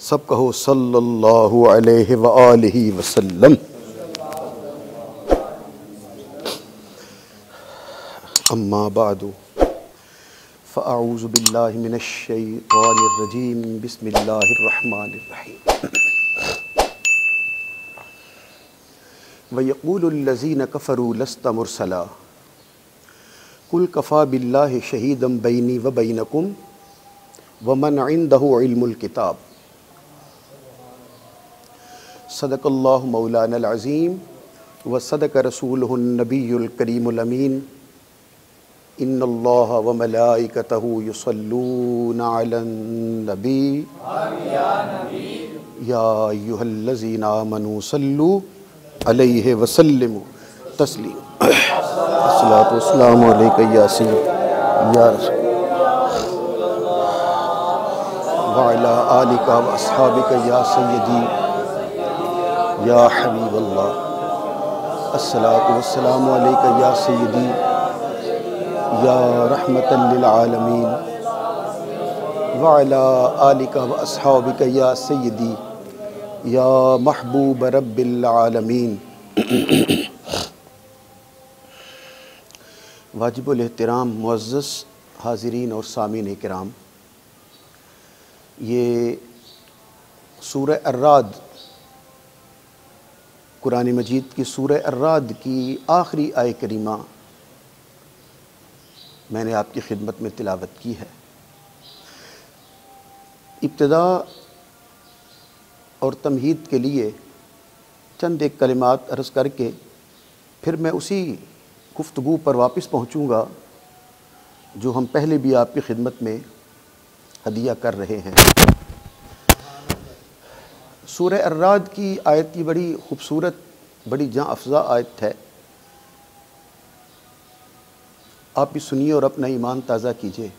सब कहो सल्लल्लाहु अलैहि व आलिहि वसल्लम। अम्मा बादु फ़अऊज़ु बिल्लाहि मिनश शैतानिर रजीम। बिस्मिल्लाहिर रहमानिर रहीम। व यक़ूलुल लज़ीना कफ़रू लस्त मुरसला कुल कफ़ा बिल्लाहि शहीदम बैनी व बैनकुम व मन इंदहु इल्मुल किताब। सदक़ल्लाहु मौलानल अज़ीम व सदक़ रसूलुहुन नबियुल करीमुल अमीन। इन्नल्लाह व मलाइकतहु युसल्लूना अलन नबी या अय्युहल्लज़ीना आमनू सल्लू अलैहि व सल्लिमू तस्लीम। अस्सलातु वस्सलामु अलैका या सय्यद या रसूल व अला आलिका व अस्हाबिका या सय्यदी या हबीबल्लाह। अस्सलातु वस्सलामु अलैका या सय्यदी या रहमतन लिल आलमीन व अला आलिका व अस्हाबिका या सय्यदी या महबूब रब्बिल आलमीन। वाजिबुल एहतराम मुअज़्ज़ज़ हाज़िरीन और सामीन इकराम, ये सूरह अर्राद, कुरान मजीद की सूरह अर्राद की आखिरी आय करीमा मैंने आपकी खिदमत में तिलावत की है। इब्तिदा और तमहीद के लिए चंद एक कलिमात अर्ज़ करके फिर मैं उसी गुफ्तगू पर वापस पहुँचूँगा जो हम पहले भी आपकी खिदमत में हदिया कर रहे हैं। सूरह अर्राद की आयत की बड़ी खूबसूरत, बड़ी जाँ अफ़ज़ा आयत है। आप भी सुनिए और अपना ईमान ताज़ा कीजिए।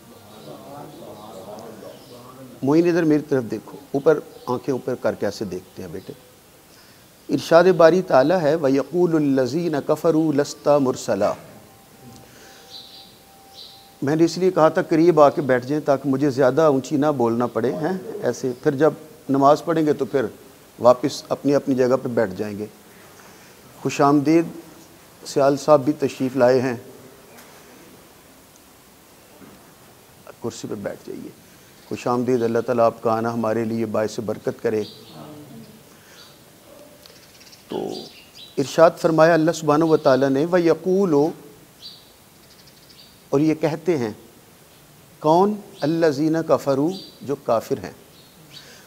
मोइन इधर मेरी तरफ देखो, ऊपर आंखें ऊपर करके ऐसे देखते हैं बेटे। इरशाद बारी ताला है व यक़ूलुल लज़ीना कफ़रू लस्ता मुरसला। मैंने इसलिए कहा था करीब आके बैठ जाएं ताकि मुझे ज़्यादा ऊंची ना बोलना पड़े हैं ऐसे। फिर जब नमाज़ पढ़ेंगे तो फिर वापस अपनी अपनी जगह पे बैठ जाएंगे। खुशामदीद सियाल साहब भी तशरीफ़ लाए हैं, कुर्सी पे बैठ जाइए। खुशामदीद। अल्लाह ताला आपका आना हमारे लिए बाइस बरकत करे। तो इरशाद फरमाया अल्लाह सुब्हानहू व तआला ने व यक़ूलो, और ये कहते हैं कौन? अल्लज़ीना कफ़रू, जो काफिर हैं।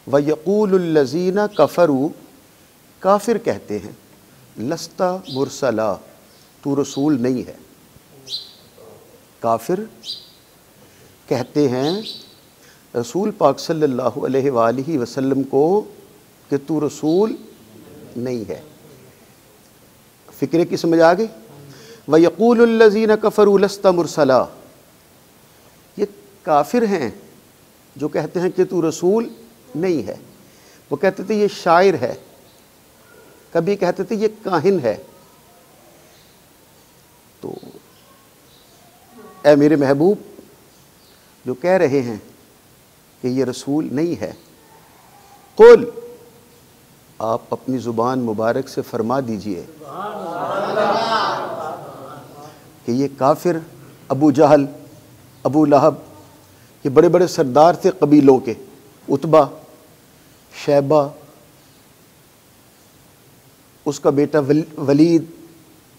व यक़ूलुल लज़ीना कफ़रू, काफिर कहते हैं लस्ता मुरसला, तू रसूल नहीं है। काफिर कहते हैं रसूल पाक सल्लल्लाहु अलैहि वसल्लम को कि तू रसूल नहीं है। फ़िक्रे की समझ आ गई? व यक़ूलुल लज़ीना कफ़रू लस्ता मुरसला, ये काफिर हैं जो कहते हैं कि तू रसूल नहीं है। वो कहते थे ये शायर है, कभी कहते थे ये काहिन है। तो ऐ मेरे महबूब, जो कह रहे हैं कि ये रसूल नहीं है, कुल, आप अपनी ज़ुबान मुबारक से फरमा दीजिए कि ये काफिर अबू जहल, अबू लहब, ये बड़े बड़े सरदार थे कबीलों के। उतबा, शैबा, उसका बेटा वलीद,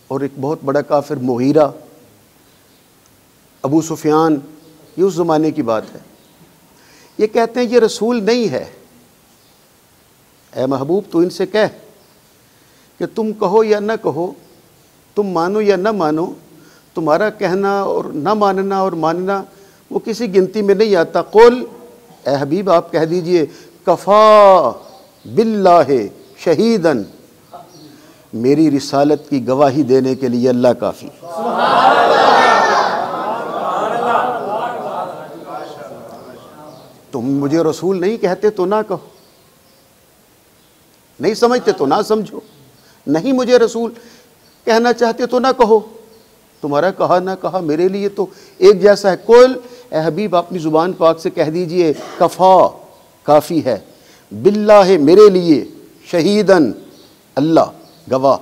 और एक बहुत बड़ा काफिर मुगीरा, अबू सुफियान, ये उस ज़माने की बात है। ये कहते हैं ये रसूल नहीं है। ऐ महबूब, तो इनसे कह कि तुम कहो या न कहो, तुम मानो या न मानो, तुम्हारा कहना और न मानना और मानना वो किसी गिनती में नहीं आता। कुल, ऐ हबीब आप कह दीजिए कफ़ा बिल्लाहि शहीदन, मेरी रिसालत की गवाही देने के लिए अल्लाह काफ़ी। तुम मुझे रसूल नहीं कहते तो ना कहो, नहीं समझते तो ना समझो, नहीं मुझे रसूल कहना चाहते तो ना कहो। तुम्हारा कहा ना कहा मेरे लिए तो एक जैसा है। कुल, ए हबीब अपनी ज़ुबान पाक से कह दीजिए कफ़ा, काफ़ी है, बिल्लाह मेरे लिए, शहीदन अल्लाह गवाह,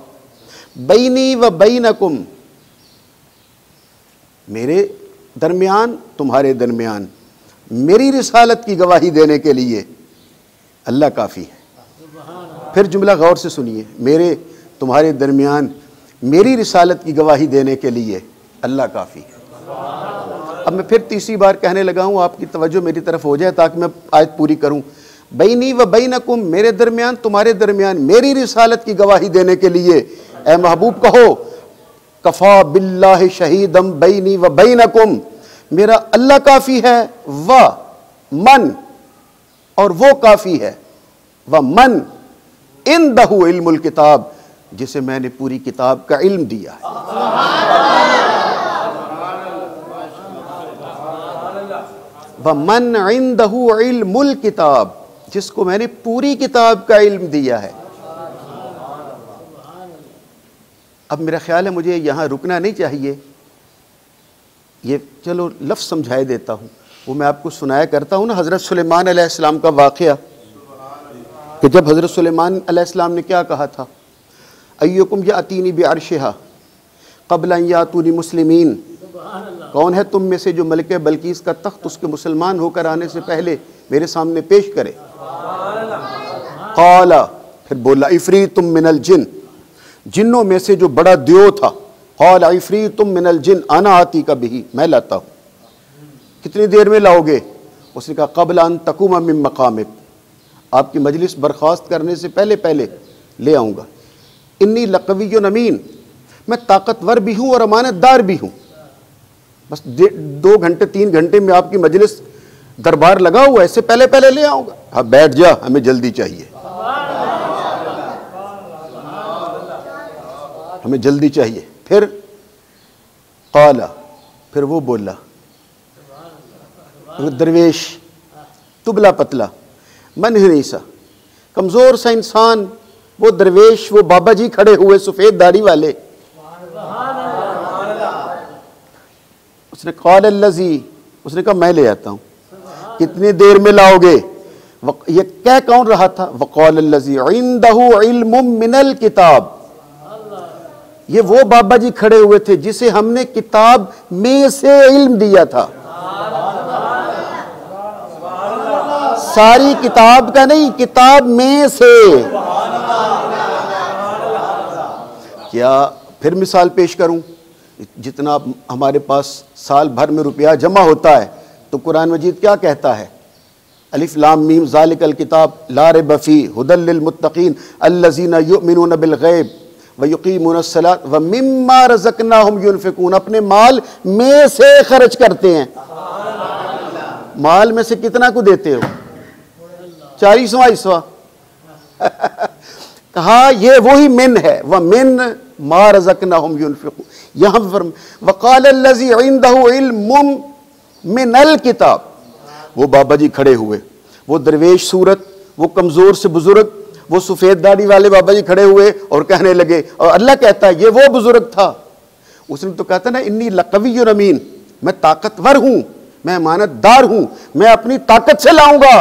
बैनी व बैनकुम मेरे दरमियान तुम्हारे दरमियान, मेरी रिसालत की गवाही देने के लिए अल्लाह काफ़ी है। फिर जुमला गौर से सुनिए, मेरे तुम्हारे दरमियान मेरी रिसालत की गवाही देने के लिए अल्लाह काफ़ी है। अब मैं फिर तीसरी बार कहने लगा हूँ, आपकी तवज्जो मेरी तरफ हो जाए ताकि मैं आयत पूरी करूँ। बैनी व बैनकुम मेरे दरमियान तुम्हारे दरमियान मेरी रिसालत की गवाही देने के लिए, ए महबूब कहो कफ़ा बिल्लाहि शहीदम बैनी व बैनकुम, मेरा अल्लाह काफ़ी है, व मन और वो काफ़ी है, व मन इंदहु इल्मुल किताब जिसे मैंने पूरी किताब का इल्म दिया है। व मन इंदहु इल्मुल किताब जिसको मैंने पूरी किताब का इल्म दिया है। अब मेरा ख्याल है मुझे यहाँ रुकना नहीं चाहिए, ये चलो लफ्ज़ समझाए देता हूँ, वो मैं आपको सुनाया करता हूँ ना, हज़रत सुलेमान अलैहिस्सलाम का वाक़या, कि जब हज़रत सुलेमान अलैहिस्सलाम ने क्या कहा था, अय्युकुम यातीनी बिअर्शिहा क़ब्ल अन यातूनी मुस्लिमीन, कौन है तुम में से जो मलिका बल्कीस का तख्त उसके मुसलमान होकर आने से पहले मेरे सामने पेश करे। क़ाला फिर बोला, इफ़रीतुम मिनल जिन, जिन्नों में से जो बड़ा दियो था, क़ाला इफ़रीतुम मिनल जिन अना आती का बिही, मैं लाता हूँ। कितनी देर में लाओगे? उसने कहा क़ब्ल अन तक़ूम मिन मक़ामिक, आपकी मजलिस बर्खास्त करने से पहले पहले ले आऊँगा। इन्नी लक़वियुन अमीन, मैं ताकतवर भी हूँ और अमानतदार भी हूँ। बस 2 घंटे 3 घंटे में आपकी मजलिस दरबार लगा हुआ है, इससे पहले पहले ले आऊँगा। हाँ बैठ जा, हमें जल्दी चाहिए, हमें जल्दी चाहिए। फिर क़ाला, फिर वो बोला, दरवेश तुबला पतला मन हनीसा, कमज़ोर सा इंसान, वो दरवेश, वो बाबा जी खड़े हुए सफ़ेद दाढ़ी वाले। उसने क़ाल लज़ी, उसने कहा मैं ले आता हूँ। कितनी देर में लाओगे? ये कह कौन रहा था? वक़ाल लज़ी इंदहु इल्मुम मिनल किताब, ये वो बाबा जी खड़े हुए थे जिसे हमने किताब में से इल्म दिया था। सारी किताब का नहीं, किताब में से। क्या फिर मिसाल पेश करूं? जितना हमारे पास साल भर में रुपया जमा होता है तो कुरान मजीद क्या कहता है? अलिफ लाम मीम ज़ालिकल किताब ला रैब फ़ीह हुदल लिल मुत्तक़ीन अल्लज़ीना युमिनून बिल गैब व युक़ीमूनस सलात व मिम्मा रज़क़नाहुम युनफ़िक़ून, अपने माल में से खर्च करते हैं। माल में से कितना को देते हो? 40वां हिस्सा। कहा ये वही मिन है, वह मिन मा रज़क़नाहुम युनफ़िक़ून। यहाँ पर वक़ाल लज़ी इंदहु इल्मुम मिनल किताब, वो बाबा जी खड़े हुए, वो दरवेश सूरत, वो कमज़ोर से बुजुर्ग, वो सफ़ेद दाढ़ी वाले बाबा जी खड़े हुए और कहने लगे, और अल्लाह कहता है ये वो बुजुर्ग था। उसने तो कहता ना इन्नी लक़वियुन अमीन, मैं ताकतवर हूँ, मैं अमानतदार हूँ, मैं अपनी ताकत से लाऊंगा।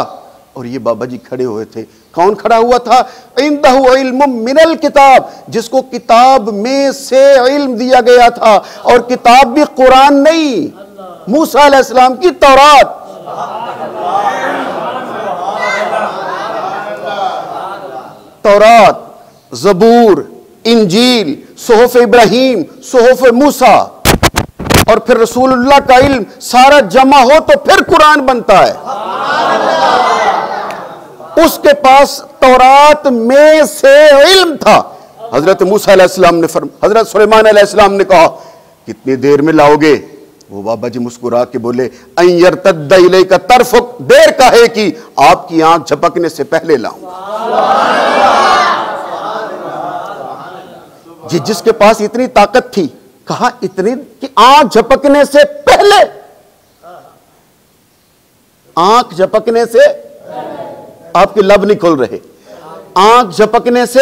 और ये बाबा जी खड़े हुए थे। कौन खड़ा हुआ था? इंदहु इल्मुम मिनल किताब, जिसको किताब में से इल्म दिया गया था, और किताब भी कुरान नहीं, मूसा अलैहिस्सलाम की तौरात। तौरात, ज़बूर, इंजील, सुहफ़ इब्राहीम, सुहफ़ मूसा, और फिर रसूलुल्लाह का इल्म सारा जमा हो तो फिर कुरान बनता है। उसके पास तौरात में से इल्म था। हजरत मूसा अलैहिस्सलाम ने हजरत सुलेमान अलैहिस्सलाम ने कहा कितनी देर में लाओगे? वो बाबा जी मुस्कुरा के बोले अन यरतद्द इलैका तरफुक, देर का है कि आपकी आंख झपकने से पहले लाऊंगा। जिसके पास इतनी ताकत थी, कहा इतनी कि आंख झपकने से पहले, आंख झपकने से, आपके लब नहीं खुल रहे, आंख झपकने से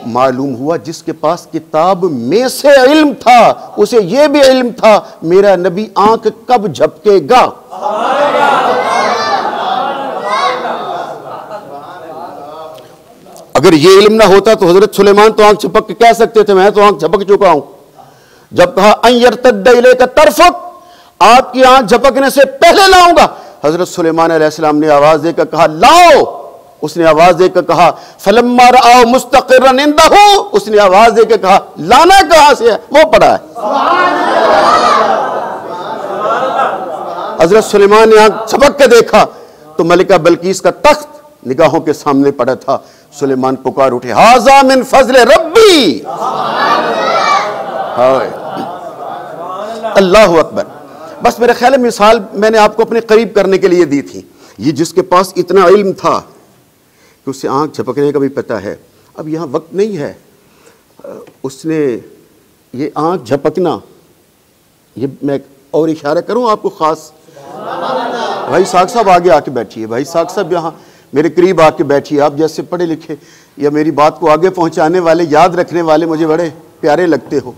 मालूम हुआ जिसके पास किताब में से इल्म था, उसे यह भी इल्म था मेरा नबी आंख कब झपकेगा। अगर ये इल्म ना होता तो हजरत सुलेमान तो आंख झपक के कह सकते थे मैं तो आंख झपक चुका हूं। जब कहा अयरतद्द इलैका तरफक, आपकी आंख झपकने से पहले लाऊंगा, हजरत सुलेमान अलैहिस्सलाम ने आवाज देकर कहा लाओ। उसने आवाज देकर कहा फलम्मा रआउ मुस्तक़िरन इंदहु, उसने आवाज देकर कहा लाना कहां से है, वो पड़ा है। हजरत सुलेमान ने आंख झपक के देखा तो मलिका बल्कीस का तख्त निगाहों के सामने पड़ा था। सुलेमान पुकार उठे हाज़ा मिन फज़्ल रब्बी, अल्लाहु अकबर। बस मेरे ख्याल में मिसाल मैंने आपको अपने करीब करने के लिए दी थी। ये जिसके पास इतना इल्म था कि उससे आंख झपकने का भी पता है, अब यहाँ वक्त नहीं है, उसने ये आंख झपकना, ये मैं और इशारा करूँ आपको ख़ास, भाई साग साहब आगे आके बैठिए, भाई साग साहब यहाँ मेरे करीब आके बैठिए। आप जैसे पढ़े लिखे या मेरी बात को आगे पहुँचाने वाले, याद रखने वाले मुझे बड़े प्यारे लगते हो।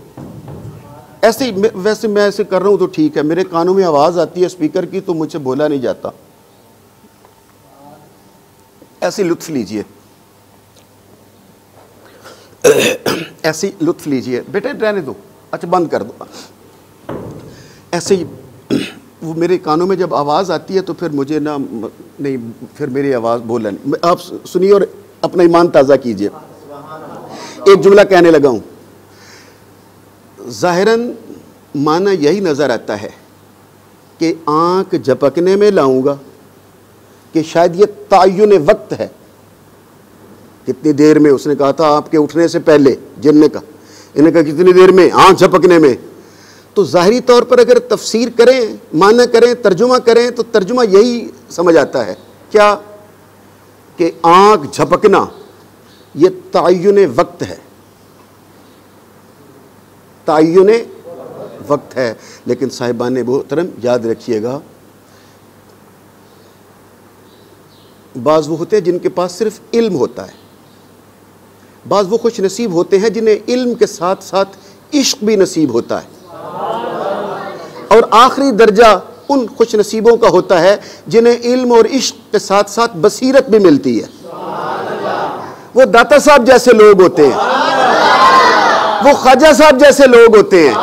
ऐसे वैसे मैं ऐसे कर रहा हूँ तो ठीक है, मेरे कानों में आवाज़ आती है स्पीकर की तो मुझसे बोला नहीं जाता। ऐसे लुत्फ लीजिए, ऐसे लुत्फ लीजिए। बेटे रहने दो, अच्छा बंद कर दो। ऐसे ही वो मेरे कानों में जब आवाज़ आती है तो फिर मुझे ना नहीं, फिर मेरी आवाज़ बोला नहीं। आप सुनिए और अपना ईमान ताज़ा कीजिए। एक जुमला कहने लगा हूँ, ज़ाहिरन माना यही नज़र आता है कि आँख झपकने में लाऊंगा कि शायद ये तायुन वक्त है। कितनी देर में, उसने कहा था आपके उठने से पहले, जिन ने कहा, इन्हें कहा कितनी देर में, आँख झपकने में। तो ज़ाहिरी तौर पर अगर तफसीर करें, माना करें, तर्जुमा करें तो तर्जुमा यही समझ आता है क्या कि आँख झपकना ये तायुन वक्त है, तायुन वक्त है। लेकिन साहिबान मोहतरम याद रखिएगा, बाज़ वो होते हैं जिनके पास सिर्फ इल्म होता है, बाज़ वो खुश नसीब होते हैं जिन्हें इल्म के साथ साथ इश्क भी नसीब होता है, और आखिरी दर्जा उन खुश नसीबों का होता है जिन्हें इल्म और इश्क के साथ साथ बसीरत भी मिलती है। वो दाता साहब जैसे लोग होते हैं, वो ख्वाजा साहब जैसे लोग होते हैं।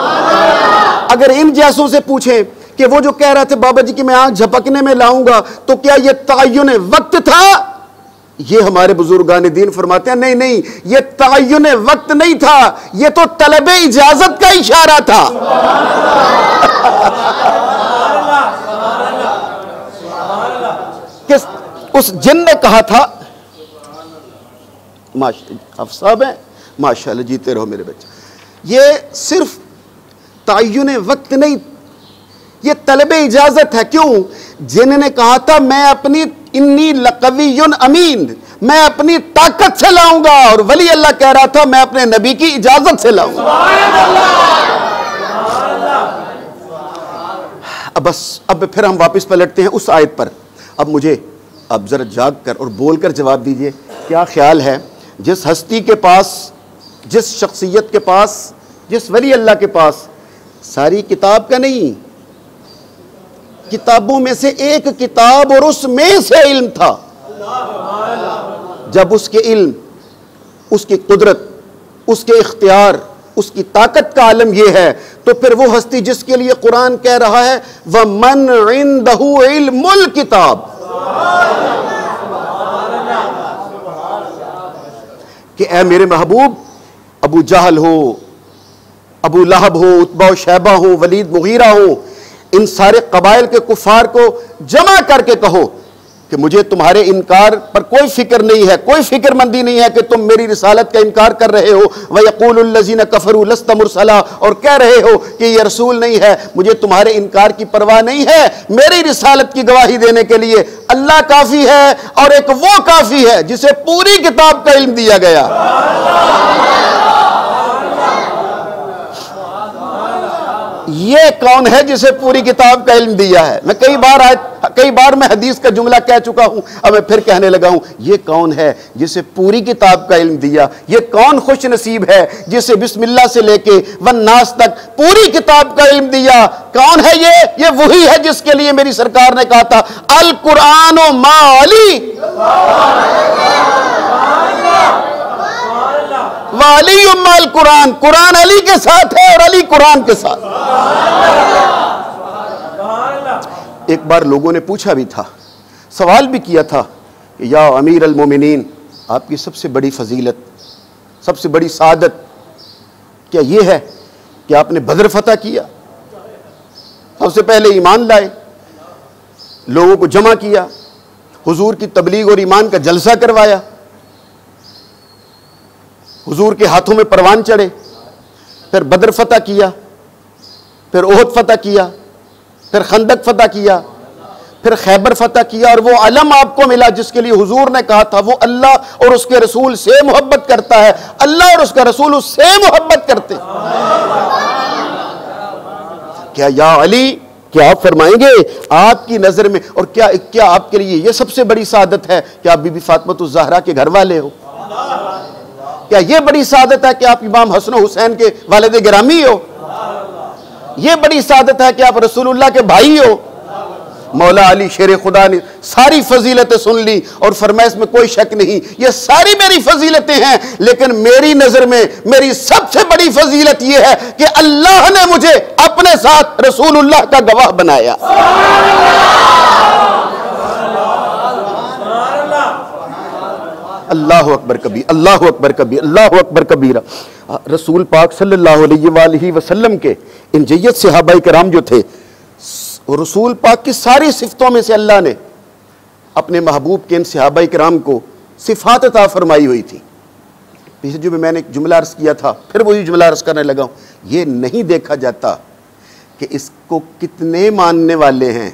अगर इन जैसों से पूछें कि वो जो कह रहे थे बाबा जी कि मैं आंख झपकने में लाऊंगा, तो क्या ये तायुन वक्त था? ये हमारे बुजुर्गान दीन फरमाते हैं नहीं नहीं, ये तायुन वक्त नहीं था, ये तो तलबे इजाजत का इशारा था। किस उस जिन ने कहा था, माशाअल्लाह साहब है, माशाअल्लाह जीते रहो मेरे बच्चे, ये सिर्फ तायुन वक्त नहीं, ये तलबे इजाजत है। क्यों? जिन्होंने कहा था मैं अपनी इन्नी लकवियुन अमीन, मैं अपनी ताकत से लाऊंगा, और वली अल्लाह कह रहा था मैं अपने नबी की इजाजत से लाऊंगा। अब बस अब फिर हम वापस पलटते हैं उस आयत पर। अब मुझे अब जरा जाग कर और बोल कर जवाब दीजिए, क्या ख्याल है जिस हस्ती के पास, जिस शख्सियत के पास, जिस वली अल्लाह के पास सारी किताब का नहीं, किताबों में से एक किताब और उसमें से इल्म था, जब उसके इल्म, उसकी कुदरत, उसके इख्तियार, उसकी ताकत का आलम यह है, तो फिर वो हस्ती जिसके लिए कुरान कह रहा है व मन इंदहु इल्मुल किताब, कि ए मेरे महबूब, अबू जहल हो, अबू लहब हो, उत्बा शैबा हो, वलीद मुगीरा हो, इन सारे कबाइल के कुफार को जमा करके कहो कि मुझे तुम्हारे इनकार पर कोई फिक्र नहीं है, कोई फिक्रमंदी नहीं है कि तुम मेरी रिसालत का इनकार कर रहे हो। व यक़ूलुल लज़ीना कफ़रू लस्त मुरसला, और कह रहे हो कि ये रसूल नहीं है, मुझे तुम्हारे इनकार की परवाह नहीं है। मेरी रिसालत की गवाही देने के लिए अल्लाह काफ़ी है, और एक वो काफ़ी है जिसे पूरी किताब का इल्म दिया गया। ये कौन है जिसे पूरी किताब का इल्म दिया है? मैं कई बार मैं हदीस का जुमला कह चुका हूं, अब मैं फिर कहने लगा हूं, ये कौन है जिसे पूरी किताब का इल्म दिया? ये कौन खुश नसीब है जिसे बिस्मिल्लाह से लेके वन्नास तक पूरी किताब का इल्म दिया? कौन है ये वही है जिसके लिए मेरी सरकार ने कहा था अल कुरान मा अली, अली उम्मल कुरान, कुरान अली के साथ है और अली कुरान के साथ। एक बार लोगों ने पूछा भी था, सवाल भी किया था कि या अमीर अल मोमिनीन, आपकी सबसे बड़ी फजीलत, सबसे बड़ी सादत क्या ये है कि आपने बदर फतह किया, सबसे पहले ईमान लाए, लोगों को जमा किया, हुजूर की तबलीग और ईमान का जलसा करवाया, हुजूर के हाथों में परवान चढ़े, फिर बदर फतह किया, फिर ओहद फतह किया, फिर खंदक फतह किया, फिर खैबर फतह किया, और वो अलम आपको मिला जिसके लिए हुजूर ने कहा था वो अल्लाह और उसके रसूल से मोहब्बत करता है, अल्लाह और उसका रसूल उससे मोहब्बत करते। क्या या अली, क्या आप फरमाएंगे आपकी नजर में, और क्या आपके लिए यह सबसे बड़ी सादत है कि आप बीबी फातिमा ज़हरा के घर वाले हो? क्या यह बड़ी सादत है कि आप इमाम हसन हुसैन के वालिद गिरामी हो? यह बड़ी सादत है कि आप रसूलुल्लाह के भाई हो? मौला अली शेर खुदा ने सारी फजीलतें सुन ली और फरमाया इसमें कोई शक नहीं, ये सारी मेरी फजीलतें हैं, लेकिन मेरी नजर में मेरी सबसे बड़ी फजीलत यह है कि अल्लाह ने मुझे अपने साथ रसूलुल्लाह का गवाह बनाया। अल्लाह अकबर कबीर, अल्लाह अकबर कबीर, अल्लाह अकबर कबीरा। रसूल पाक सल्लल्लाहु अलैहि वसल्लम के इन जय्यद सहाबाए किराम जो थे, रसूल पाक की सारी सिफतों में से अल्लाह ने अपने महबूब के इन सहाबाए किराम को सिफात अता फरमाई हुई थी। पिछले जुमे मैंने एक जुमला अर्ज किया था, फिर वही जुमला अर्ज करने लगा हूं। ये नहीं देखा जाता कि इसको कितने मानने वाले हैं,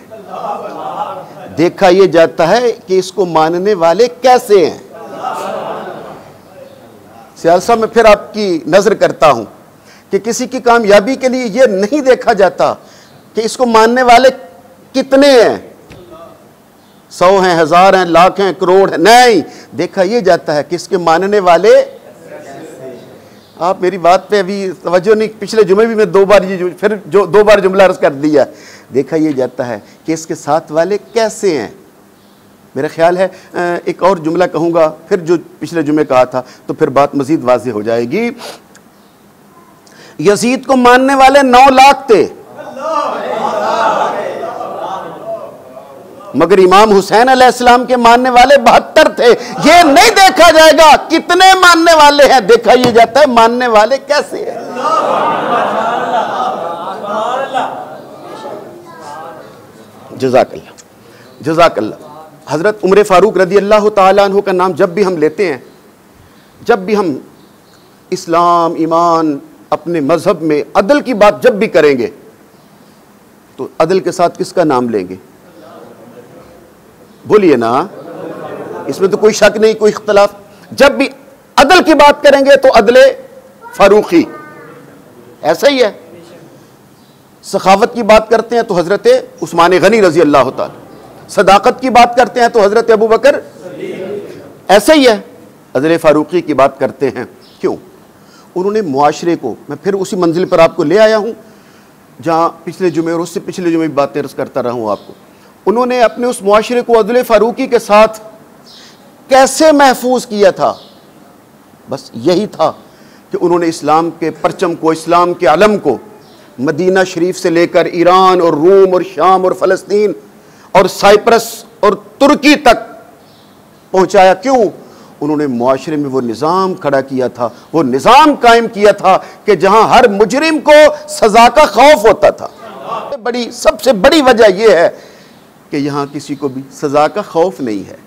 देखा यह जाता है कि इसको मानने वाले कैसे हैं। सियाल साहब, मैं फिर आपकी नजर करता हूं कि किसी की कामयाबी के लिए यह नहीं देखा जाता कि इसको मानने वाले कितने हैं, 100 हैं, 1000 हैं, लाख हैं, करोड़ हैं। नहीं, देखा यह जाता है कि इसके मानने वाले। आप मेरी बात पे अभी तवज्जो नहीं, पिछले जुमे भी मैं 2 बार फिर 2 बार जुमला अर्ज कर दिया। देखा यह जाता है कि इसके साथ वाले कैसे हैं। मेरा ख्याल है एक और जुमला कहूंगा फिर जो पिछले जुमे कहा था, तो फिर बात मजीद वाज़ेह हो जाएगी। यजीद को मानने वाले 9 लाख थे, मगर इमाम हुसैन अलैहिस्सलाम के मानने वाले 72 थे। ये नहीं देखा जाएगा कितने मानने वाले हैं, देखा यह जाता है मानने वाले कैसे हैं। जज़ाकल्लाह, जज़ाकल्लाह। हजरत उमर फारूक रदी अल्लाह ताला अन्हु का नाम जब भी हम लेते हैं, जब भी हम इस्लाम, ईमान, अपने मजहब में अदल की बात जब भी करेंगे, तो अदल के साथ किसका नाम लेंगे? बोलिए ना, इसमें तो कोई शक नहीं, कोई इख्तलाफ। जब भी अदल की बात करेंगे तो अदले फारूकी, ऐसा ही है। सखावत की बात करते हैं तो हजरत उस्मान गनी रजी अल्लाह ताला, सदाकत की बात करते हैं तो हजरत अबू बकर, ऐसा ही है। अदले फारूकी की बात करते हैं, क्यों? उन्होंने मुआशरे को, मैं फिर उसी मंजिल पर आपको ले आया हूं जहां पिछले जुमे और उससे पिछले जुमे भी बातें अर्ज करता रहा हूं आपको। उन्होंने अपने उस मुआशरे को अदले फारूकी के साथ कैसे महफूज किया था? बस यही था कि उन्होंने इस्लाम के परचम को, इस्लाम के अलम को मदीना शरीफ से लेकर ईरान और रूम और शाम और फ़लस्तीन और साइप्रस और तुर्की तक पहुंचाया। क्यों? उन्होंने मुआशरे में वो निज़ाम खड़ा किया था, वो निज़ाम कायम किया था कि जहां हर मुजरिम को सजा का खौफ होता था। सबसे बड़ी वजह यह है कि यहां किसी को भी सजा का खौफ नहीं है।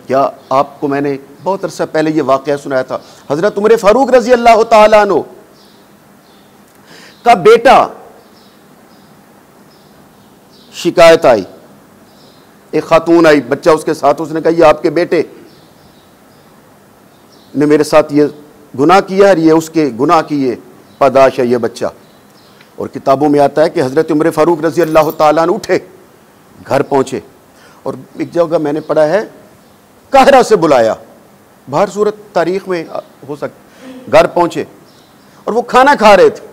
क्या आपको मैंने बहुत अरसा पहले यह वाक़या सुनाया था? हजरत उमर फारूक रजी अल्लाह ताला अन्हु का बेटा, शिकायत आई, एक खातून आई, बच्चा उसके साथ, उसने कहा ये आपके बेटे ने मेरे साथ ये गुनाह किया है, ये उसके गुनाह की ये पादाश है ये बच्चा। और किताबों में आता है कि हज़रत उमर फारूक रज़ी अल्लाह ताला अन्हु उठे, घर पहुँचे, और एक जगह मैंने पढ़ा है काहिरा से बुलाया, बाहर सूरत तारीख़ में हो सकता, घर पहुँचे और वो खाना खा रहे थे।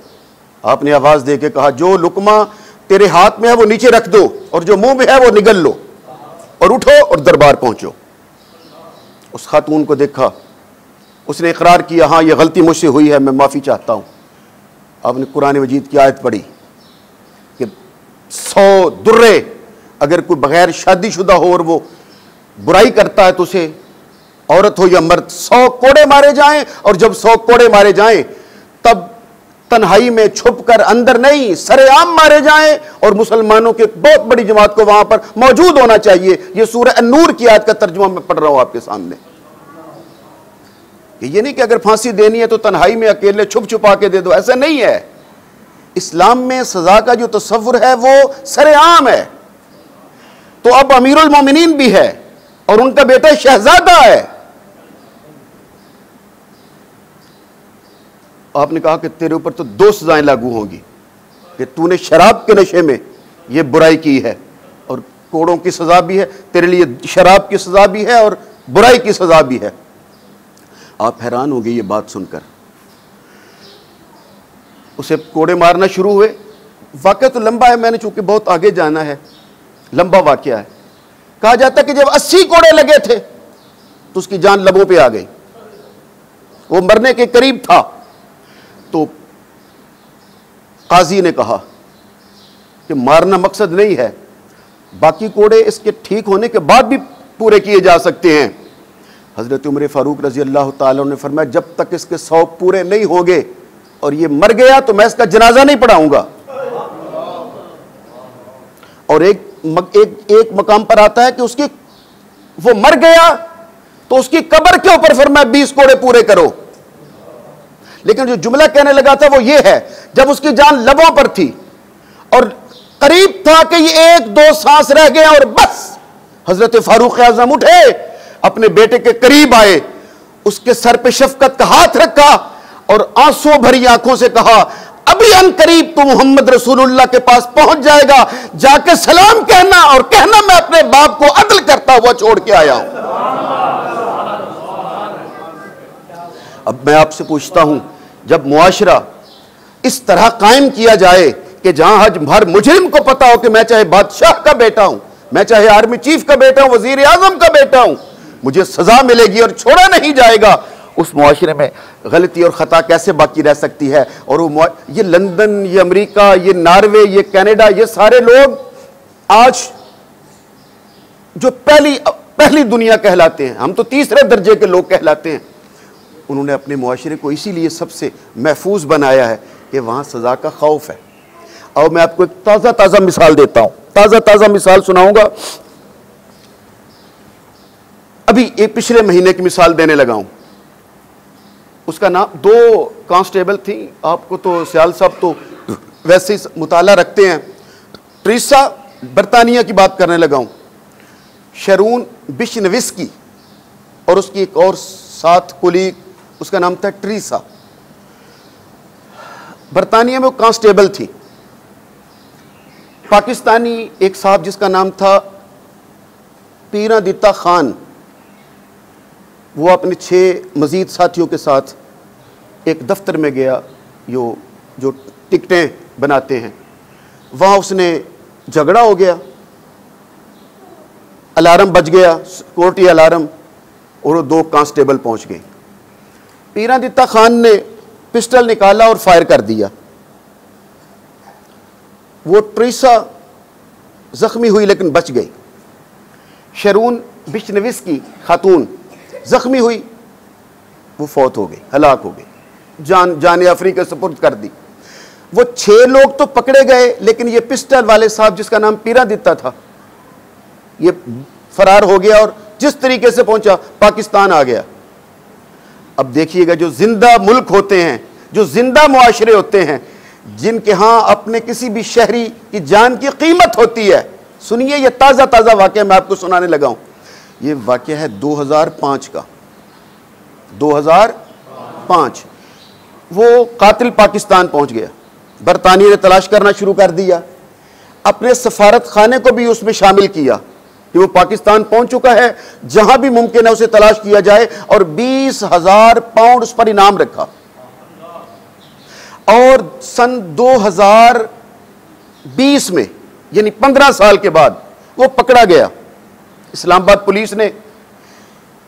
आपने आवाज़ दे के कहा जो लुकमा तेरे हाथ में है वो नीचे रख दो और जो मुंह में है वो निगल लो और उठो और दरबार पहुँचो। उस खातून को देखा उसने इकरार किया, हाँ ये गलती मुझसे हुई है, मैं माफ़ी चाहता हूँ। आपने कुरान मजीद की आयत पढ़ी कि 100 दुर्रे अगर कोई बगैर शादीशुदा हो और वो बुराई करता है तो उसे, औरत हो या मर्द, 100 कोड़े मारे जाएं। और जब 100 कोड़े मारे जाएं तब तन्हाई में छुपकर, अंदर नहीं, सरेआम मारे जाएं। और मुसलमानों की बहुत बड़ी जमात को वहां पर मौजूद होना चाहिए। यह सूरह अन-नूर की आयत का तर्जुमा मैं पढ़ रहा हूं आपके सामने। ये नहीं कि अगर फांसी देनी है तो तन्हाई में अकेले छुप छुपा के दे दो, ऐसा नहीं है। इस्लाम में सजा का जो तसव्वुर है वो सरेआम है। तो अब अमीरुल मोमिनीन भी है और उनका बेटा शहजादा है। आपने कहा कि तेरे ऊपर तो 2 सजाएं लागू होंगी कि तूने शराब के नशे में यह बुराई की है, और कोड़ों की सजा भी है तेरे लिए, शराब की सजा भी है और बुराई की सजा भी है। आप हैरान होंगे ये बात सुनकर। उसे कोड़े मारना शुरू हुए। वाकया तो लंबा है, मैंने चूंकि बहुत आगे जाना है, लंबा वाकया है। कहा जाता है कि जब 80 कोड़े लगे थे तो उसकी जान लबों पे आ गई, वो मरने के करीब था। तो काजी ने कहा कि मारना मकसद नहीं है, बाकी कोड़े इसके ठीक होने के बाद भी पूरे किए जा सकते हैं। हजरत उमर फारूक रजी अल्लाह ताला ने फरमाया, जब तक इसके 100 पूरे नहीं होंगे और ये मर गया तो मैं इसका जनाजा नहीं पढ़ाऊंगा। और एक मकाम पर आता है कि उसकी, वो मर गया तो उसकी कब्र के ऊपर फरमाया 20 कोड़े पूरे करो। लेकिन जो जुमला कहने लगा था वो ये है, जब उसकी जान लबों पर थी और करीब था कि ये 1-2 सांस रह गए और बस, हजरत फारूक आजम उठे, अपने बेटे के करीब आए, उसके सर पे शफकत का हाथ रखा और आंसू भरी आंखों से कहा, अभी अन करीब तो मोहम्मद रसूलुल्लाह के पास पहुंच जाएगा, जाके सलाम कहना और कहना मैं अपने बाप को अदल करता हुआ छोड़ के आया हूं। अब मैं आपसे पूछता हूं, जब मुआशरा इस तरह कायम किया जाए कि जहां हर मुजरिम को पता हो कि मैं चाहे बादशाह का बेटा हूं, मैं चाहे आर्मी चीफ का बेटा हूं, वजीर आजम का बेटा हूं, मुझे सजा मिलेगी और छोड़ा नहीं जाएगा, उस मुआशरे में गलती और खता कैसे बाकी रह सकती है? और वो ये लंदन, ये अमेरिका, ये नॉर्वे, ये कनाडा, ये सारे लोग आज जो पहली दुनिया कहलाते हैं, हम तो तीसरे दर्जे के लोग कहलाते हैं, उन्होंने अपने मुआशरे को इसीलिए सबसे महफूज बनाया है कि वहाँ सज़ा का खौफ है। और मैं आपको एक ताज़ा मिसाल देता हूँ, ताज़ा मिसाल सुनाऊंगा। अभी एक पिछले महीने की मिसाल देने लगा हूँ। उसका नाम, 2 कांस्टेबल थी, आपको तो सियाल साहब तो वैसे ही मुताला रखते हैं। ट्रीसा, बरतानिया की बात करने लगा हूँ, शरून बिशनविस्की, और उसकी एक और साथ कुलीग, उसका नाम था ट्रीसा। बरतानिया में वो कांस्टेबल थी। पाकिस्तानी एक साहब जिसका नाम था पीरा दिता खान, वो अपने 6 मजीद साथियों के साथ एक दफ्तर में गया, जो टिकटें बनाते हैं, वहाँ उसने झगड़ा हो गया, अलार्म बज गया, सिक्योरिटी अलार्म, और वो 2 कांस्टेबल पहुँच गए। पीरा दिता खान ने पिस्टल निकाला और फायर कर दिया। वो ट्रीसा जख्मी हुई लेकिन बच गई। शरून बिशनविस्की खातून जख्मी हुई, वो फौत हो गई, हलाक हो गई, जान आफरी के सुपुर्द कर दी। वो 6 लोग तो पकड़े गए, लेकिन ये पिस्टल वाले साहब जिसका नाम पीरा दिता था, ये फरार हो गया और जिस तरीके से पहुंचा पाकिस्तान आ गया। अब देखिएगा, जो जिंदा मुल्क होते हैं, जो जिंदा मुआशरे होते हैं, जिनके यहाँ अपने किसी भी शहरी की जान की कीमत होती है। सुनिए, ये ताज़ा वाक़या मैं आपको सुनाने लगा हूँ। ये वाक़या है 2005 का। 2005 वो कातिल पाकिस्तान पहुँच गया। बरतानिया ने तलाश करना शुरू कर दिया, अपने सफारत खाने को भी उसमें शामिल किया कि वो पाकिस्तान पहुँच चुका है, जहाँ भी मुमकिन है उसे तलाश किया जाए, और 20,000 पाउंड उस पर इनाम रखा। और सन 2020 में, यानी 15 साल के बाद वो पकड़ा गया। इस्लामाबाद पुलिस ने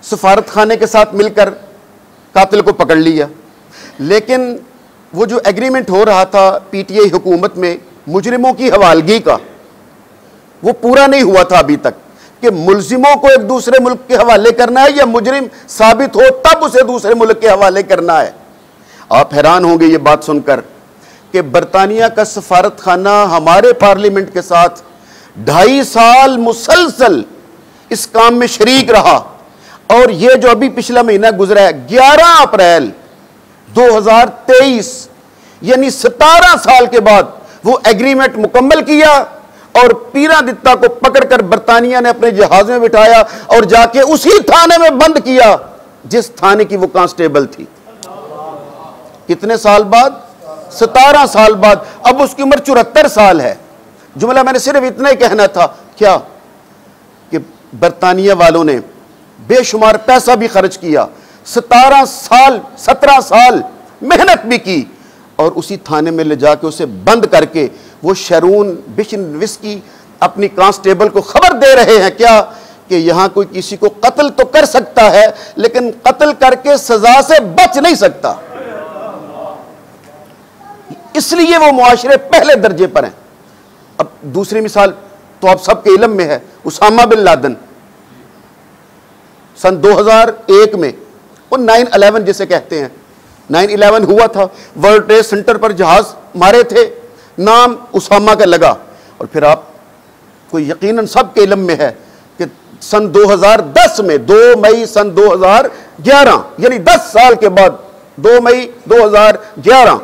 सफारत खाने के साथ मिलकर कातिल को पकड़ लिया। लेकिन वो जो एग्रीमेंट हो रहा था पीटीआई हुकूमत में मुजरिमों की हवालगी का, वो पूरा नहीं हुआ था अभी तक कि मुलजिमों को एक दूसरे मुल्क के हवाले करना है या मुजरिम साबित हो तब उसे दूसरे मुल्क के हवाले करना है। आप हैरान होंगे ये बात सुनकर कि बरतानिया का सफारत खाना हमारे पार्लियामेंट के साथ 2.5 साल मुसलसल इस काम में शरीक रहा, और ये जो अभी पिछला महीना गुजरा है 11 अप्रैल 2023 यानी 17 साल के बाद वो एग्रीमेंट मुकम्मल किया और पीरा दित्ता को पकड़कर बरतानिया ने अपने जहाज में बिठाया और जाके उसी थाने में बंद किया जिस थाने की वो कांस्टेबल थी। कितने साल बाद? 17 साल बाद। अब उसकी उम्र 74 साल है। जुमला मैंने सिर्फ इतना ही कहना था क्या कि बरतानिया वालों ने बेशुमार पैसा भी खर्च किया, 17 साल मेहनत भी की, और उसी थाने में ले जाके उसे बंद करके वो शरून बिशन विस्की अपनी कांस्टेबल को खबर दे रहे हैं क्या कि यहां कोई किसी को कत्ल तो कर सकता है लेकिन कत्ल करके सजा से बच नहीं सकता, इसलिए वो मुआशरे पहले दर्जे पर हैं। अब दूसरी मिसाल तो आप सबके इल्म में है, उसामा बिन लादेन सन 2001 में वो 9/11 जिसे कहते हैं 9/11 हुआ था, वर्ल्ड ट्रेड सेंटर पर जहाज मारे थे, नाम उसामा का लगा। और फिर आप कोई यकीनन सबके इल्म में है कि सन 2010 में 2 मई सन 2011 यानी 10 साल के बाद 2 मई 2011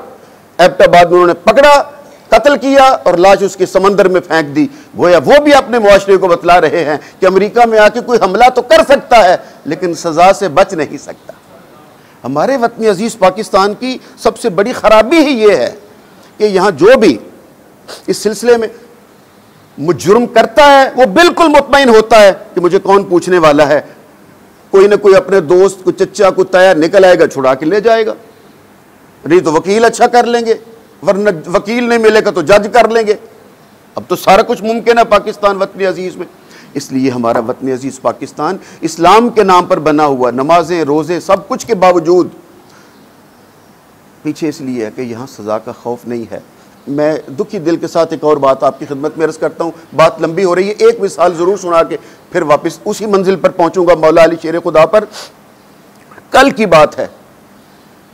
एबटाबाद में उन्होंने पकड़ा, कत्ल किया और लाश उसके समंदर में फेंक दी। गोया वो भी अपने मुआशरे को बतला रहे हैं कि अमेरिका में आके कोई हमला तो कर सकता है लेकिन सजा से बच नहीं सकता। हमारे वतन अजीज पाकिस्तान की सबसे बड़ी खराबी ही ये है कि यहां जो भी इस सिलसिले में जुर्म करता है वो बिल्कुल मुतमईन होता है कि मुझे कौन पूछने वाला है, कोई ना कोई अपने दोस्त को चच्चा को ताया निकल आएगा, छुड़ा के ले जाएगा, नहीं तो वकील अच्छा कर लेंगे, वरना वकील नहीं मिलेगा तो जज कर लेंगे। अब तो सारा कुछ मुमकिन है पाकिस्तान वतन अजीज में। इसलिए हमारा वतन अजीज पाकिस्तान इस्लाम के नाम पर बना हुआ, नमाजें रोजे सब कुछ के बावजूद पीछे इसलिए है कि यहाँ सजा का खौफ नहीं है। मैं दुखी दिल के साथ एक और बात आपकी खिदमत में अर्ज करता हूँ, बात लंबी हो रही है, एक मिसाल जरूर सुना के फिर वापस उसी मंजिल पर पहुंचूंगा, मौला अली शेर खुदा पर। कल की बात है,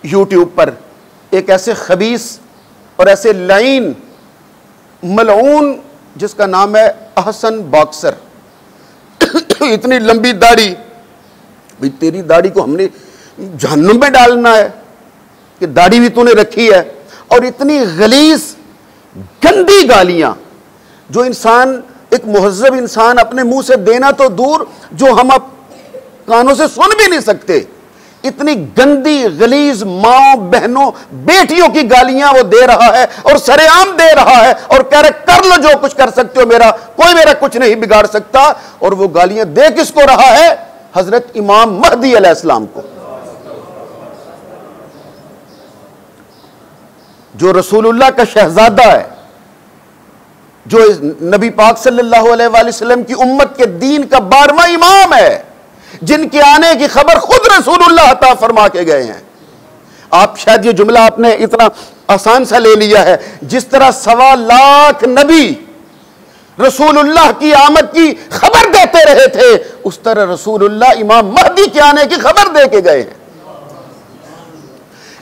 यूट्यूब पर एक ऐसे खबीस और ऐसे लाइन मलऊन जिसका नाम है अहसन बॉक्सर, इतनी लंबी दाढ़ी, भाई तेरी दाढ़ी को हमने जहन्नुम में डालना है कि दाढ़ी भी तूने रखी है, और इतनी गलीज गंदी गालियां जो इंसान, एक मुहज्जब इंसान अपने मुंह से देना तो दूर, जो हम अब कानों से सुन भी नहीं सकते, इतनी गंदी गलीज माओ बहनों बेटियों की गालियां वो दे रहा है और सरेआम दे रहा है और कह रहे कर लो जो कुछ कर सकते हो, कोई मेरा कुछ नहीं बिगाड़ सकता। और वो गालियां दे किसको रहा है? हजरत इमाम महदी अलैहिस्सलाम को, जो रसूलुल्लाह का शहजादा है, जो नबी पाक सल्लल्लाहु अलैहि वसल्लम की उम्मत के दीन का 12वां इमाम है, जिनके आने की खबर खुद रसूलुल्लाह अता फरमा के गए हैं। आप शायद ये जुमला आपने इतना आसान सा ले लिया है, जिस तरह 1.25 लाख नबी रसूलुल्लाह की आमद की खबर देते रहे थे, उस तरह रसूलुल्लाह इमाम महदी के आने की खबर दे के गए हैं।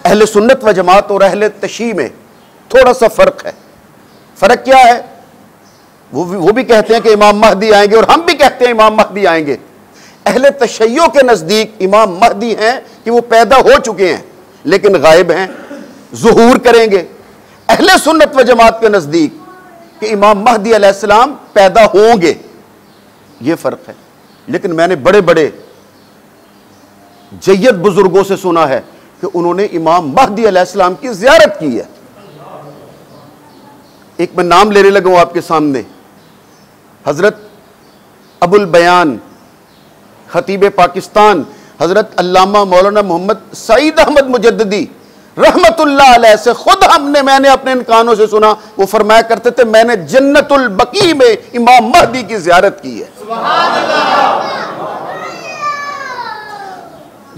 अहले सुन्नत व जमात और अहले तशी में थोड़ा सा फर्क है। फर्क क्या है? वो भी कहते हैं कि इमाम महदी आएंगे और हम भी कहते हैं इमाम महदी आएंगे। अहले तशय्यो के नजदीक इमाम महदी हैं कि वो पैदा हो चुके हैं लेकिन गायब हैं, ज़ुहूर करेंगे। अहले सुन्नत व जमात के नजदीक कि इमाम महदी अलैहिस्सलाम पैदा होंगे, ये फर्क है। लेकिन मैंने बड़े बड़े जय्यद बुजुर्गों से सुना है कि उन्होंने इमाम महदी अलैहिस्सलाम की ज़ियारत की है। एक मैं नाम लेने लगा हूं आपके सामने, हजरत अबुल बयान खतीब पाकिस्तान हजरत अल्लामा मौलाना मोहम्मद सईद अहमद मुजद्दिदी रहमतुल्लाह अलैह से खुद मैंने अपने इन कानों से सुना, वो फरमाया करते थे मैंने जन्नतुल बकी में इमाम महदी की ज़ियारत की है।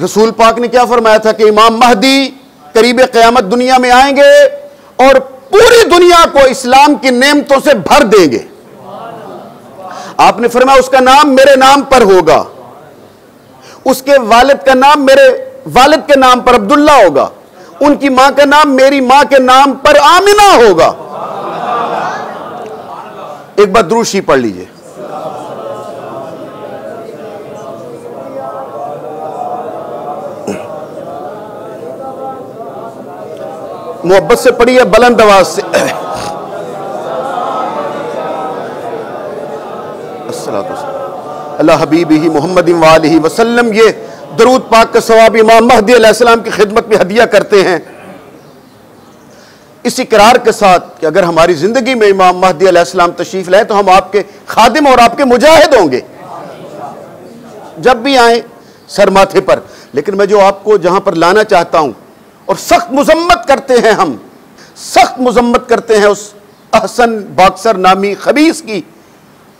रसूल पाक ने क्या फरमाया था कि इमाम महदी करीब क़यामत दुनिया में आएंगे और पूरी दुनिया को इस्लाम की नेमतों से भर देंगे। आपने फरमाया उसका नाम मेरे नाम पर होगा, उसके वालिद का नाम मेरे वालिद के नाम पर अब्दुल्ला होगा, उनकी मां का नाम मेरी मां के नाम पर आमिना होगा। एक बार दुरूद शरीफ पढ़ लीजिए। मोहब्बत से पढ़िए, बुलंद आवाज से। अल्लाह हबीबी मोहम्मद वालिही वसल्लम। ये दरूद पाक का सवाब इमाम महदी अलैहिस्सलाम की खिदमत में हदिया करते हैं, इस इकरार के साथ कि अगर हमारी जिंदगी में इमाम महदी अलैहिस्सलाम तशरीफ लाए तो हम आपके खादिम और आपके मुजाहिद होंगे, जब भी आए सर माथे पर। लेकिन मैं जो आपको जहां पर लाना चाहता हूं, और सख्त मुजम्मत करते हैं, हम सख्त मुजम्मत करते हैं उस अहसन बॉक्सर नामी खबीस की,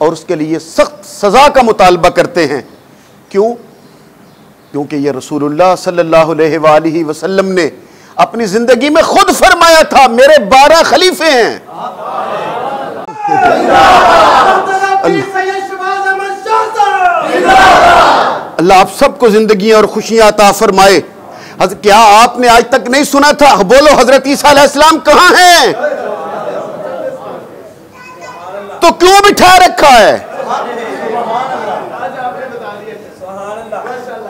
और उसके लिए सख्त सजा का मुतालबा करते हैं। क्यों? क्योंकि ये रसूलुल्लाह सल्लल्लाहु अलैहि वसल्लम ने अपनी जिंदगी में खुद फरमाया था, मेरे 12 खलीफे हैं। अल्लाह आप सबको जिंदगी और खुशियां अता फरमाए। क्या आपने आज तक नहीं सुना था, बोलो हजरत ईसा अलैहिस्सलाम कहां हैं? तो क्यों बिठा रखा है?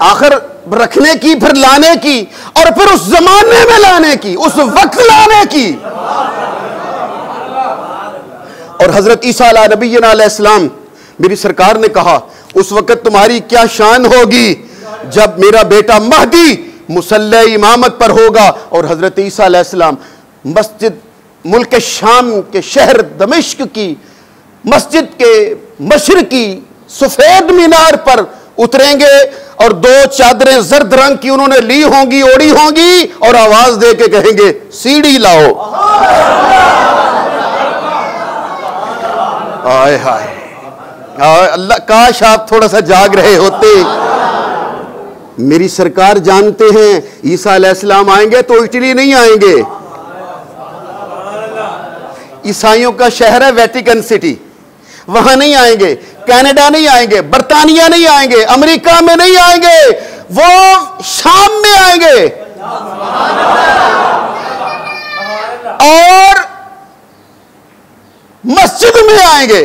आखिर रखने की, फिर लाने की, और फिर उस जमाने में लाने की, उस वक्त लाने की। और हजरत ईसा अलैहिस्सलाम, मेरी सरकार ने कहा उस वक्त तुम्हारी क्या शान होगी जब मेरा बेटा महदी मुसल्ले इमामत पर होगा। और हजरत ईसा अलैहिस्सलाम मस्जिद मुल्क शाम के शहर दमिश्क की मस्जिद के मशरिकी सफेद मीनार पर उतरेंगे, और 2 चादरें जर्द रंग की उन्होंने ली होंगी, ओढ़ी होंगी, और आवाज दे के कहेंगे सीढ़ी लाओ। आए हाय, अल्लाह काश आप थोड़ा सा जाग रहे होते। मेरी सरकार जानते हैं ईसा अलैहिस्सलाम आएंगे तो इटली नहीं आएंगे, ईसाइयों का शहर है वेटिकन सिटी, वहां नहीं आएंगे। कनाडा नहीं आएंगे, बर्तानिया नहीं आएंगे, अमेरिका में नहीं आएंगे, वो शाम में आएंगे और मस्जिद में आएंगे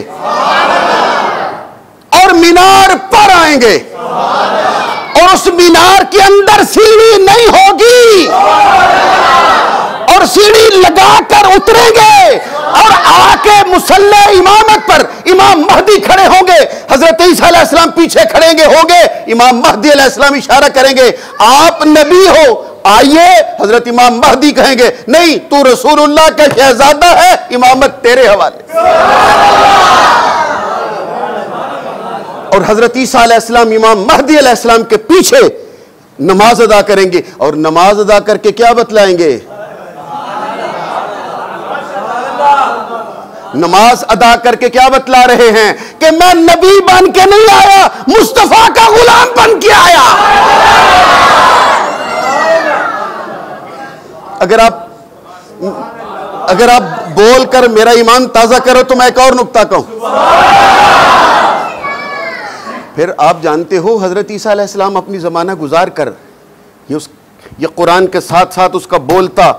और मीनार पर आएंगे, और उस मीनार के अंदर सीढ़ी नहीं होगी, और सीढ़ी लगाकर उतरेंगे और आके मुसल्ले इमामत पर इमाम महदी खड़े होंगे, हजरत ईसा अलैहिस्सलाम पीछे खड़ेंगे होंगे, इमाम महदी अलैहिस्सलाम इशारा करेंगे आप नबी हो आइए, हजरत इमाम महदी कहेंगे नहीं तू रसूलुल्लाह का शहजादा है, इमामत तेरे हवाले। और हजरत ईसा अलैहिस्सलाम इमाम महदी अलैहिस्सलाम के पीछे नमाज अदा करेंगे, और नमाज अदा करके क्या बतलाएंगे? नमाज अदा करके क्या बतला रहे हैं कि मैं नबी बन के नहीं आया, मुस्तफा का गुलाम बन के आया। अगर आप बोलकर मेरा ईमान ताजा करो तो मैं एक और नुक्ता कहूं। फिर आप जानते हो हजरत ईसा अलैहिस्सलाम अपनी जमाना गुजार कर ये कुरान के साथ साथ उसका बोलता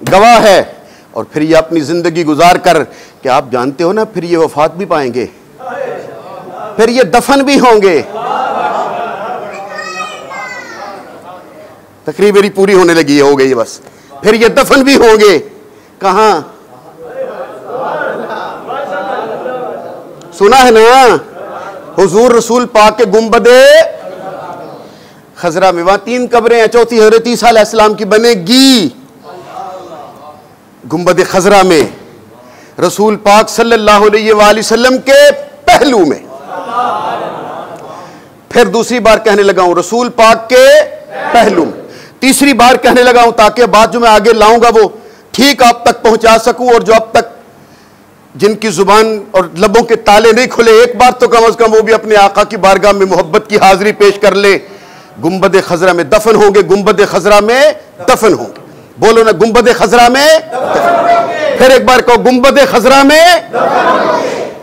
गवाह है, और फिर ये अपनी जिंदगी गुजार कर कि आप जानते हो ना फिर ये वफात भी पाएंगे, फिर ये दफन भी होंगे। तकरीर मेरी पूरी होने लगी है, हो गई बस। फिर ये दफन भी होंगे कहां? सुना है ना, हुजूर रसूल पाक के गुंबदे खजरा में, वहां 3 कब्रें हैं, चौथी हजरत ईसा अलैहिस्सलाम की बनेगी गुंबद खजरा में, रसूल पाक सल्लल्लाहु अलैहि वसल्लम के पहलू में। फिर दूसरी बार कहने लगा हूं रसूल पाक के पहलू में, तीसरी बार कहने लगा हूं ताकि बात जो मैं आगे लाऊंगा वो ठीक आप तक पहुंचा सकूं, और जो अब तक जिनकी जुबान और लबों के ताले नहीं खुले, एक बार तो कम से कम वो भी अपने आका की बारगाह में मोहब्बत की हाजिरी पेश कर ले। गुंबद खजरा में दफन होंगे, गुंबद खजरा में दफन होंगे। बोलो ना, गुंबद खजरा में दफन। फिर एक बार कहो, गुंबद खजरा में।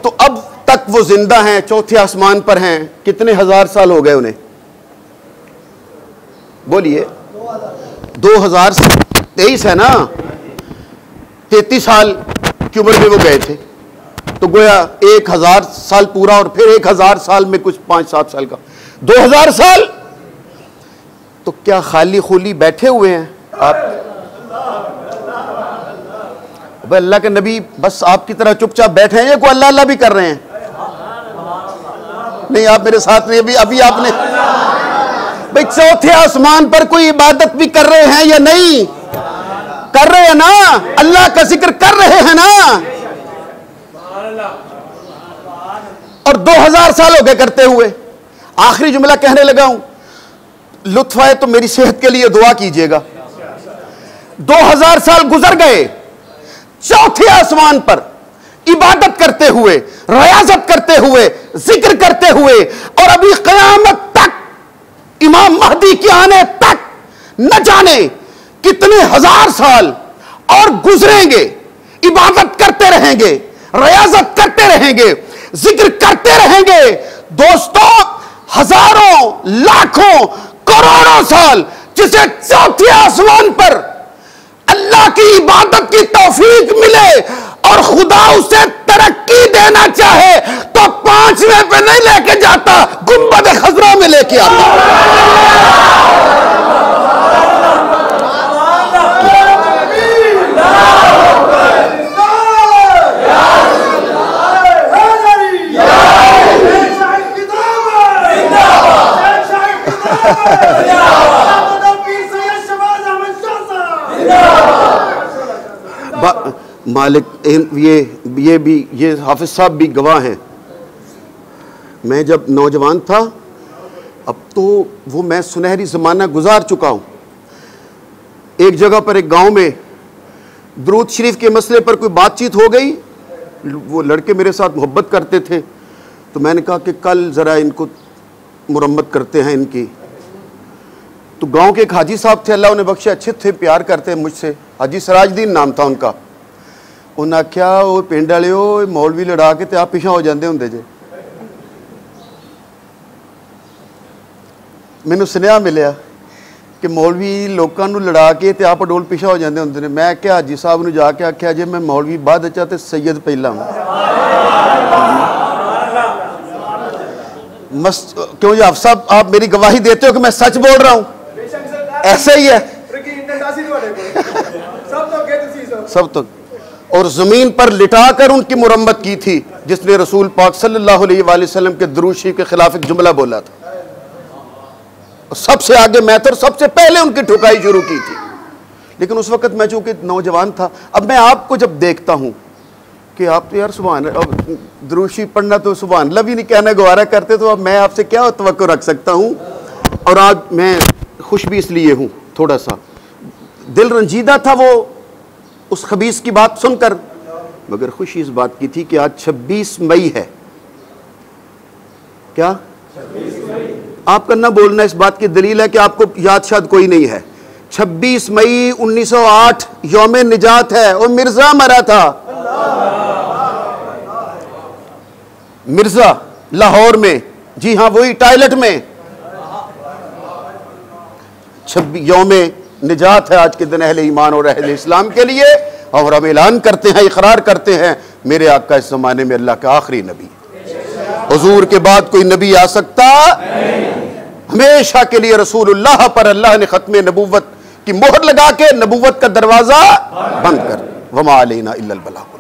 तो अब तक वो जिंदा हैं, चौथे आसमान पर हैं। कितने हजार साल हो गए उन्हें? बोलिए, 2023 है ना, 33 साल की उम्र में वो गए थे, तो गोया 1000 साल पूरा और फिर 1000 साल में कुछ 5-7 साल का 2000 साल। तो क्या खाली खुली बैठे हुए हैं आप? अल्लाह के नबी बस आपकी तरह चुपचाप बैठे हैं या कोई अल्लाह अल्लाह भी कर रहे हैं? नहीं, आप मेरे साथ नहीं। अभी आपने भाई चौथे आसमान पर कोई इबादत भी कर रहे हैं या नहीं कर रहे हैं ना? अल्लाह का जिक्र कर रहे हैं ना? और 2000 साल हो गए करते हुए। आखिरी जुमला कहने लगा हूं, लुत्फ आए तो मेरी सेहत के लिए दुआ कीजिएगा। 2000 साल गुजर गए चौथे आसमान पर इबादत करते हुए, रियाजत करते हुए, जिक्र करते हुए, और अभी क़यामत तक, इमाम महदी के आने तक न जाने कितने हजार साल और गुजरेंगे। इबादत करते रहेंगे, रियाजत करते रहेंगे, जिक्र करते रहेंगे। दोस्तों, हजारों, लाखों, करोड़ों साल जिसे चौथे आसमान पर अल्लाह की इबादत की तौफीक मिले और खुदा उसे तरक्की देना चाहे तो 5वें पे नहीं लेके जाता, गुंबद खजरा में लेके आता। मालिक ये हाफिज साहब भी गवाह हैं। मैं जब नौजवान था, अब तो वो मैं सुनहरी ज़माना गुजार चुका हूँ। एक जगह पर एक गांव में दुरूद शरीफ के मसले पर कोई बातचीत हो गई। वो लड़के मेरे साथ मोहब्बत करते थे, तो मैंने कहा कि कल ज़रा इनको मुरम्मत करते हैं इनकी। तो गांव के एक हाजी साहब थे, अल्लाह उन्हें बख्शे, अच्छे थे, प्यार करते हैं मुझसे। हाजी सराजदीन नाम था उनका। उन्हें आख्या, वो पिंड वाले मौलवी लड़ा के आप पिछा हो जाते होंगे जे। मैनू सुनिया मिलिया कि मौलवी लोगों को लड़ा के आप अडोल पिछा हो जाते होंगे ने। मैं क्या हाजी साहब ने जाके आख्या, जे मैं मौलवी बाद अच्छा तो सैयद पहला हूँ। मस्त क्यों जी? आप साहब, आप मेरी गवाही देते हो कि मैं सच बोल रहा हूँ? ऐसा ही है सब तो। और जमीन पर लिटाकर उनकी मुरम्मत की थी, जिसने रसूल पाक सल्लल्लाहु अलैहि वसल्लम के दुरूद शरीफ के खिलाफ एक जुमला बोला था। और सबसे आगे मैं था और सबसे पहले उनकी ठुकाई शुरू की थी। लेकिन उस वक्त मैं चूंकि नौजवान था। अब मैं आपको जब देखता हूँ कि आप तो यार सुभान, अब दुरूद शरीफ पढ़ना तो सुभान अल्लाह भी नहीं कहना गवारा करते, तो अब मैं आपसे क्या तवक्को रख सकता हूँ? और आज मैं खुश भी इसलिए हूँ, थोड़ा सा दिल रंजीदा था वो उस खबीस की बात सुनकर, मगर खुशी इस बात की थी कि आज 26 मई है। क्या 26 मई? आपका ना बोलना इस बात की दलील है कि आपको याद शायद कोई नहीं है। 26 मई 1908 यौम निजात है और मिर्जा मरा था। मिर्जा लाहौर में, जी हाँ वही टॉयलेट में। यौम निजात है आज के दिन अहले ईमान और अहले इस्लाम के लिए। और हम ऐलान करते हैं, इकरार करते हैं, मेरे आका इस ज़माने में अल्लाह का आखिरी नबी। हुजूर के बाद कोई नबी आ सकता नहीं। हमेशा के लिए रसूलुल्लाह पर अल्लाह ने खत्म नबूवत की मोहर लगा के नबूवत का दरवाजा बंद कर। वमा अलैना इल्लल बलाग।